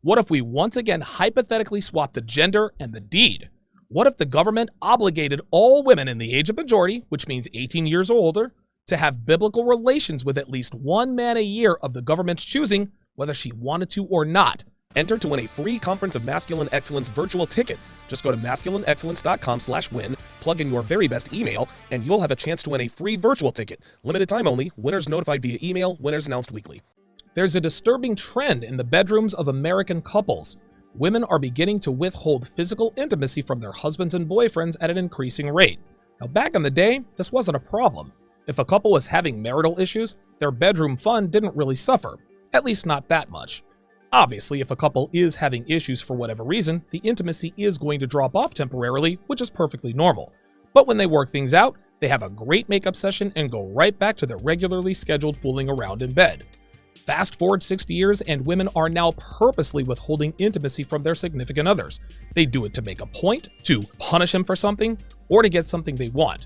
What if we once again hypothetically swap the gender and the deed? What if the government obligated all women in the age of majority, which means 18 years or older, to have biblical relations with at least one man a year of the government's choosing, whether she wanted to or not? Enter to win a free Conference of Masculine Excellence virtual ticket. Just go to masculineexcellence.com/win, plug in your very best email, and you'll have a chance to win a free virtual ticket. Limited time only, winners notified via email, winners announced weekly. There's a disturbing trend in the bedrooms of American couples. Women are beginning to withhold physical intimacy from their husbands and boyfriends at an increasing rate. Now, back in the day, this wasn't a problem. If a couple was having marital issues, their bedroom fun didn't really suffer, at least not that much. Obviously, if a couple is having issues for whatever reason, the intimacy is going to drop off temporarily, which is perfectly normal. But when they work things out, they have a great makeup session and go right back to their regularly scheduled fooling around in bed. Fast forward 60 years and women are now purposely withholding intimacy from their significant others. They do it to make a point, to punish him for something, or to get something they want.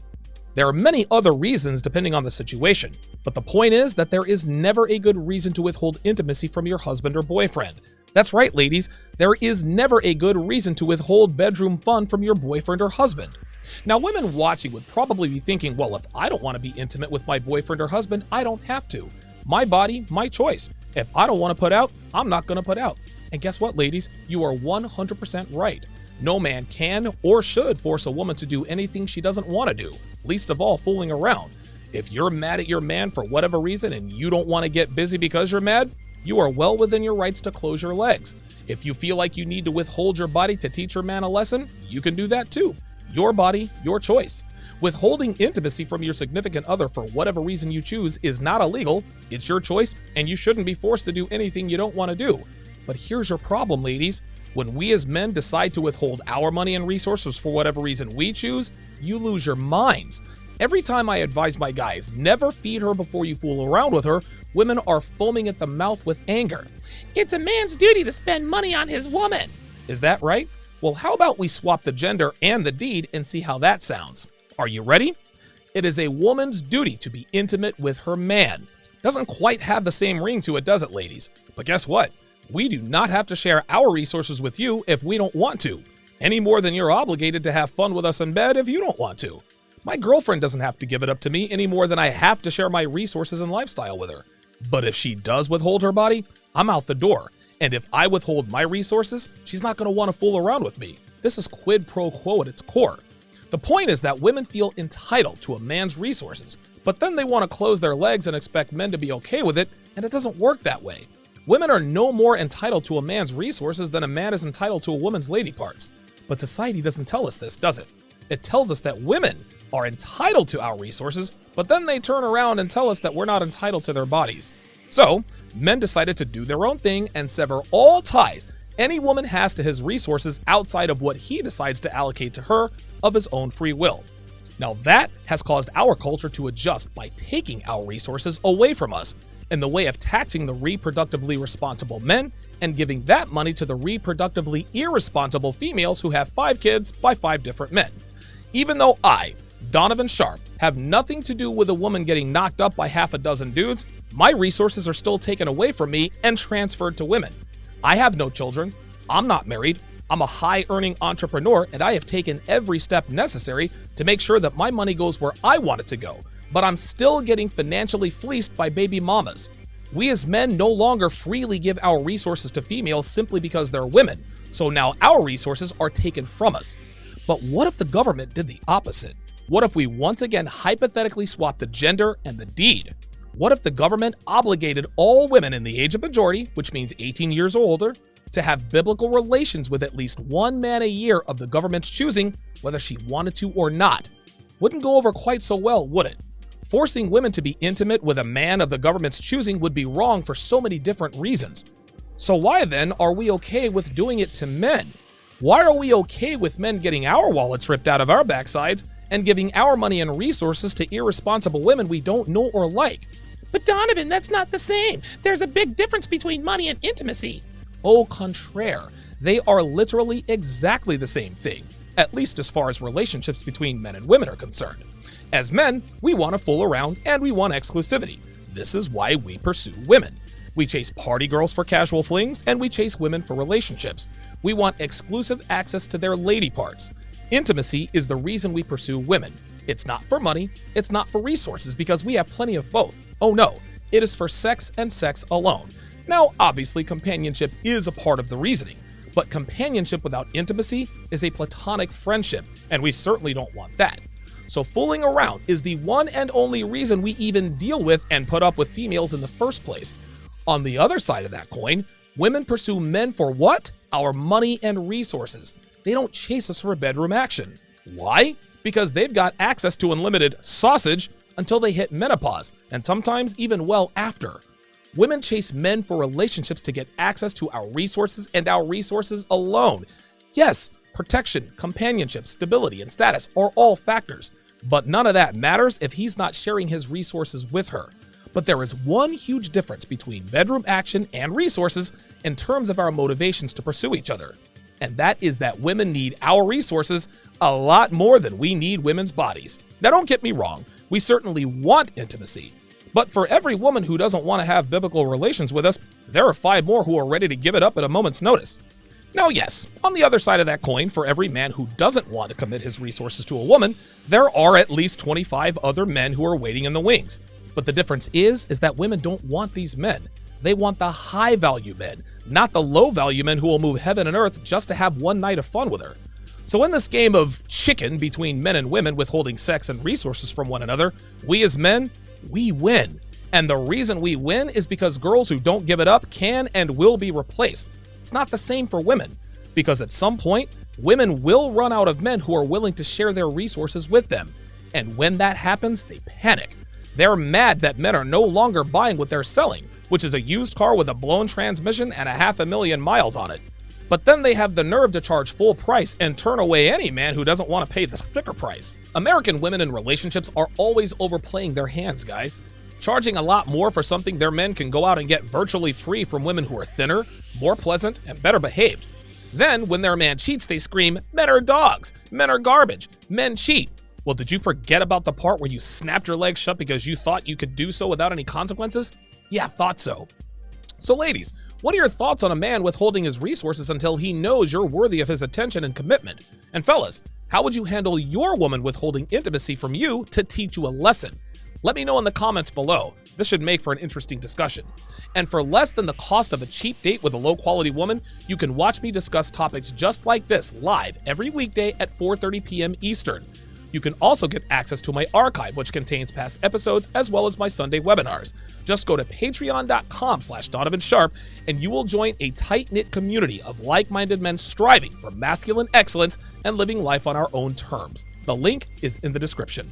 There are many other reasons depending on the situation, but the point is that there is never a good reason to withhold intimacy from your husband or boyfriend. That's right, ladies, there is never a good reason to withhold bedroom fun from your boyfriend or husband. Now, women watching would probably be thinking, well, if I don't want to be intimate with my boyfriend or husband, I don't have to. My body, my choice. If I don't want to put out, I'm not going to put out. And guess what, ladies? You are 100% right. No man can or should force a woman to do anything she doesn't want to do, least of all fooling around. If you're mad at your man for whatever reason and you don't want to get busy because you're mad, you are well within your rights to close your legs. If you feel like you need to withhold your body to teach your man a lesson, you can do that too. Your body, your choice. Withholding intimacy from your significant other for whatever reason you choose is not illegal. It's your choice, and you shouldn't be forced to do anything you don't want to do. But here's your problem, ladies. When we as men decide to withhold our money and resources for whatever reason we choose, you lose your minds. Every time I advise my guys, never feed her before you fool around with her, women are foaming at the mouth with anger. It's a man's duty to spend money on his woman. Is that right? Well, how about we swap the gender and the deed and see how that sounds? Are you ready? It is a woman's duty to be intimate with her man. Doesn't quite have the same ring to it, does it, ladies? But guess what? We do not have to share our resources with you if we don't want to, any more than you're obligated to have fun with us in bed if you don't want to. My girlfriend doesn't have to give it up to me any more than I have to share my resources and lifestyle with her. But if she does withhold her body, I'm out the door. And if I withhold my resources, she's not going to want to fool around with me. This is quid pro quo at its core. The point is that women feel entitled to a man's resources, but then they want to close their legs and expect men to be okay with it, and it doesn't work that way. Women are no more entitled to a man's resources than a man is entitled to a woman's lady parts. But society doesn't tell us this, does it? It tells us that women are entitled to our resources, but then they turn around and tell us that we're not entitled to their bodies. So, men decided to do their own thing and sever all ties any woman has to his resources outside of what he decides to allocate to her of his own free will. Now that has caused our culture to adjust by taking our resources away from us in the way of taxing the reproductively responsible men and giving that money to the reproductively irresponsible females who have 5 kids by 5 different men. Even though I, Donovan Sharpe, have nothing to do with a woman getting knocked up by half a dozen dudes, my resources are still taken away from me and transferred to women. I have no children, I'm not married, I'm a high-earning entrepreneur, and I have taken every step necessary to make sure that my money goes where I want it to go, but I'm still getting financially fleeced by baby mamas. We as men no longer freely give our resources to females simply because they're women, so now our resources are taken from us. But what if the government did the opposite? What if we once again hypothetically swap the gender and the deed? What if the government obligated all women in the age of majority, which means 18 years or older, to have biblical relations with at least one man a year of the government's choosing, whether she wanted to or not? Wouldn't go over quite so well, would it? Forcing women to be intimate with a man of the government's choosing would be wrong for so many different reasons. So why then are we okay with doing it to men? Why are we okay with men getting our wallets ripped out of our backsides and giving our money and resources to irresponsible women we don't know or like? But Donovan, that's not the same. There's a big difference between money and intimacy. Au contraire, they are literally exactly the same thing, at least as far as relationships between men and women are concerned. As men, we want to fool around and we want exclusivity. This is why we pursue women. We chase party girls for casual flings, and we chase women for relationships. We want exclusive access to their lady parts. Intimacy is the reason we pursue women. It's not for money, it's not for resources, because we have plenty of both. Oh no, it is for sex and sex alone. Now, obviously, companionship is a part of the reasoning, but companionship without intimacy is a platonic friendship, and we certainly don't want that. So fooling around is the one and only reason we even deal with and put up with females in the first place. On the other side of that coin, women pursue men for what? Our money and resources. They don't chase us for bedroom action. Why? Because they've got access to unlimited sausage until they hit menopause, and sometimes even well after. Women chase men for relationships to get access to our resources and our resources alone. Yes, protection, companionship, stability, and status are all factors, but none of that matters if he's not sharing his resources with her. But there is one huge difference between bedroom action and resources in terms of our motivations to pursue each other. And that is that women need our resources a lot more than we need women's bodies. Now don't get me wrong, we certainly want intimacy. But for every woman who doesn't want to have biblical relations with us, there are 5 more who are ready to give it up at a moment's notice. Now yes, on the other side of that coin, for every man who doesn't want to commit his resources to a woman, there are at least 25 other men who are waiting in the wings. But the difference is that women don't want these men. They want the high-value men, not the low-value men who will move heaven and earth just to have one night of fun with her. So in this game of chicken between men and women withholding sex and resources from one another, we as men, we win. And the reason we win is because girls who don't give it up can and will be replaced. It's not the same for women, because at some point, women will run out of men who are willing to share their resources with them. And when that happens, they panic. They're mad that men are no longer buying what they're selling, which is a used car with a blown transmission and 500,000 miles on it. But then they have the nerve to charge full price and turn away any man who doesn't want to pay the thicker price. American women in relationships are always overplaying their hands, guys. Charging a lot more for something their men can go out and get virtually free from women who are thinner, more pleasant, and better behaved. Then, when their man cheats, they scream, "Men are dogs! Men are garbage! Men cheat!" Well, did you forget about the part where you snapped your legs shut because you thought you could do so without any consequences? Yeah, thought so. So ladies, what are your thoughts on a man withholding his resources until he knows you're worthy of his attention and commitment? And fellas, how would you handle your woman withholding intimacy from you to teach you a lesson? Let me know in the comments below. This should make for an interesting discussion. And for less than the cost of a cheap date with a low-quality woman, you can watch me discuss topics just like this live every weekday at 4:30 p.m. Eastern. You can also get access to my archive, which contains past episodes as well as my Sunday webinars. Just go to patreon.com/Donovan Sharpe and you will join a tight-knit community of like-minded men striving for masculine excellence and living life on our own terms. The link is in the description.